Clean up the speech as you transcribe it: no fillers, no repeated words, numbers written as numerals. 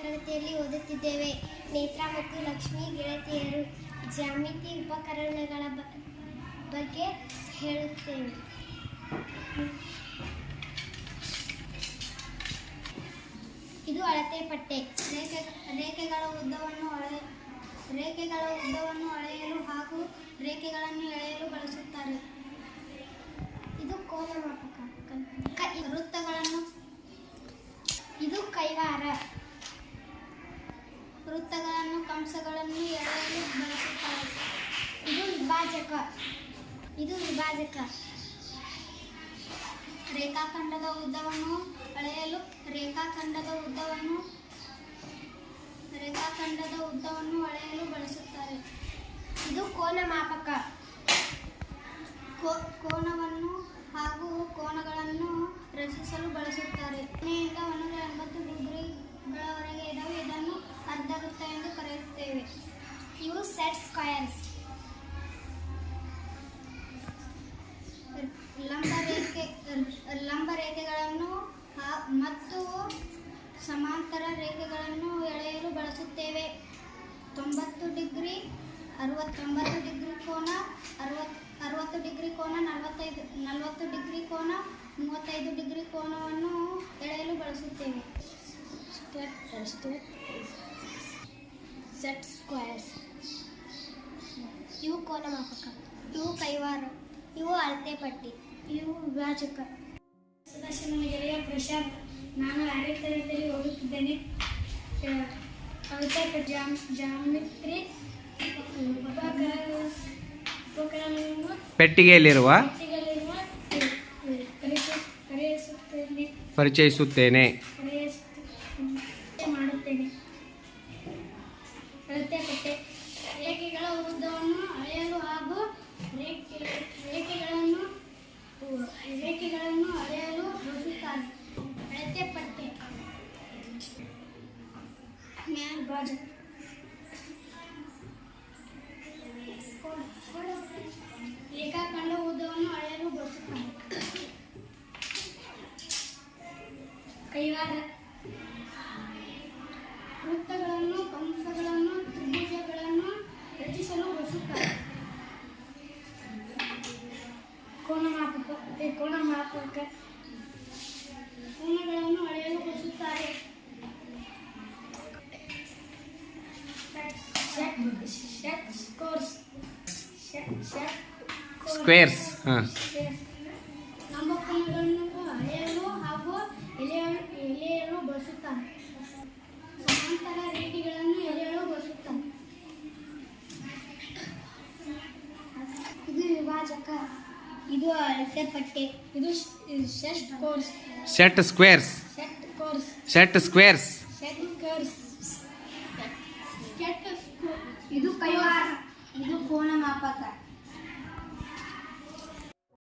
ತರಗತಿಯಲ್ಲಿ ಓದುತ್ತಿದ್ದೇವೆ. ನೇತ್ರ ಮತ್ತು ಲಕ್ಷ್ಮಿ ಗೆಳತಿಯರು ಜ್ಯಾಮಿತಿ ಉಪಕರಣಗಳ ಬಗ್ಗೆ ಹೇಳುತ್ತೇವೆ. ಇದು ಅಳತೆ ಪಟ್ಟೆ. ರೇಖೆಗಳ ಉದ್ದವನ್ನು ಅಳೆಯಲು ಹಾಗೂ ರೇಖೆಗಳನ್ನು ಎಳೆಯಲು ಬಳಸುತ್ತಾರೆ. ಇದು ಕೋನ ಮಾಪಕ. ವೃತ್ತಗಳನ್ನು ಇದು ಕೈವಾರ. ವೃತ್ತಗಳನ್ನು ಕಂಸಗಳನ್ನು ಎಳೆಯಲು ಬಳಸುತ್ತಾರೆ. ಇದು ವಿಭಾಜಕ. ರೇಖಾಖಂಡದ ಉದ್ದವನ್ನು ಅಳೆಯಲು ಬಳಸುತ್ತಾರೆ. ಇದು ಕೋನ ಮಾಪಕ. ಕೋನವನ್ನು ಹಾಗೂ ಕೋನಗಳನ್ನು ರಚಿಸಲು ಬಳಸುತ್ತಾರೆ. 180 ಡಿಗ್ರಿಗಳವರೆಗೆ ಇದ್ದಾವೆ. ಇದನ್ನು ಅರ್ಧವೃತ್ತ ಎಂದು ಕರೆಯುತ್ತೇವೆ. ಇವು ಸೆಟ್ ಸ್ಕ್ವೇರ್ಸ್. ಲಂಬ ರೇಖೆಗಳನ್ನು ಮತ್ತು ಸಮಾಂತರ ರೇಖೆಗಳನ್ನು ಎಳೆಯಲು ಬಳಸುತ್ತೇವೆ. 90 ಡಿಗ್ರಿ, 90 ಡಿಗ್ರಿ ಕೋನ, 60 ಡಿಗ್ರಿ ಕೋನ, 40 ಡಿಗ್ರಿ ಕೋನ, 35 ಡಿಗ್ರಿ ಕೋನವನ್ನು ಎಳೆಯಲು ಬಳಸುತ್ತೇವೆ. Set squares. ಇವು ಕೋನ ಮಾಪಕ. ಇವು ಕೈವಾರ. ಇವು ಅಳತೆ ಪಟ್ಟಿ. ಇವು ವಿಭಾಜಕ. ನನ್ನ ಗೆಳೆಯ ಪ್ರಶಾಂತ್. ನಾನು 6ನೇ ತರಗತಿಯಲ್ಲಿ ಓದುತ್ತಿದ್ದೇನೆ. ಅಳತೆ ಜಾಮಿತ್ರಿ ಉಪಕರಣವನ್ನು ಪೆಟ್ಟಿಗೆಯಲ್ಲಿರುವ ಪರಿಚಯಿಸುತ್ತೇನೆ. ಮಾಡುತ್ತೇನೆ. ಅಳತೆ ಪಟ್ಟೆ. ರೇಖೆಗಳ ಉದ್ದವನ್ನು ಅಳೆಯಲು ಹಾಗೂ ರೇಖೆಗಳನ್ನು ಅಳೆಯಲು ಬಳಸುತ್ತಾರೆ. ಅಳತೆ ಪಟ್ಟೆ. ವಿಭಾಜಕ. ರೇಖಾಖಂಡ ಉದ್ದವನ್ನು ಅಳೆಯಲು ಬಳಸುತ್ತಾರೆ. ಕೈವಾರ. ವೃತ್ತಗಳನ್ನು ಕಂಸಗಳನ್ನು ತ್ರಿಭುಜಗಳನ್ನು ರಚಿಸಲು ಬಳಸುತ್ತಾರೆ. ಕೋನ ಮಾಪಕ. ಕೋನಗಳನ್ನು ಅಳೆಯಲು ಬಳಸುತ್ತಾರೆ. ಸ್ಕ್ವೇರ್ಸ್. ಲಂಬಕೋನಗಳನ್ನು ಅಳೆಯಲು ಹಾಗೂ ಎಳೆಯಲು ಬಳಸುತ್ತಾರೆ. ಸಮಾಂತರ ರೇಖೆಗಳನ್ನು ಎಳೆಯಲು ಬಳಸುತ್ತಾರೆ. ಇದು ವಿಭಾಜಕ. ಇದು ಅಳತೆ ಪಟ್ಟೆ. ಇದು ಸೆಟ್ ಸ್ಕ್ವೇರ್ಸ್. ಇದು ಕೈವಾರ. ಇದು ಕೋನ ಮಾಪಕ.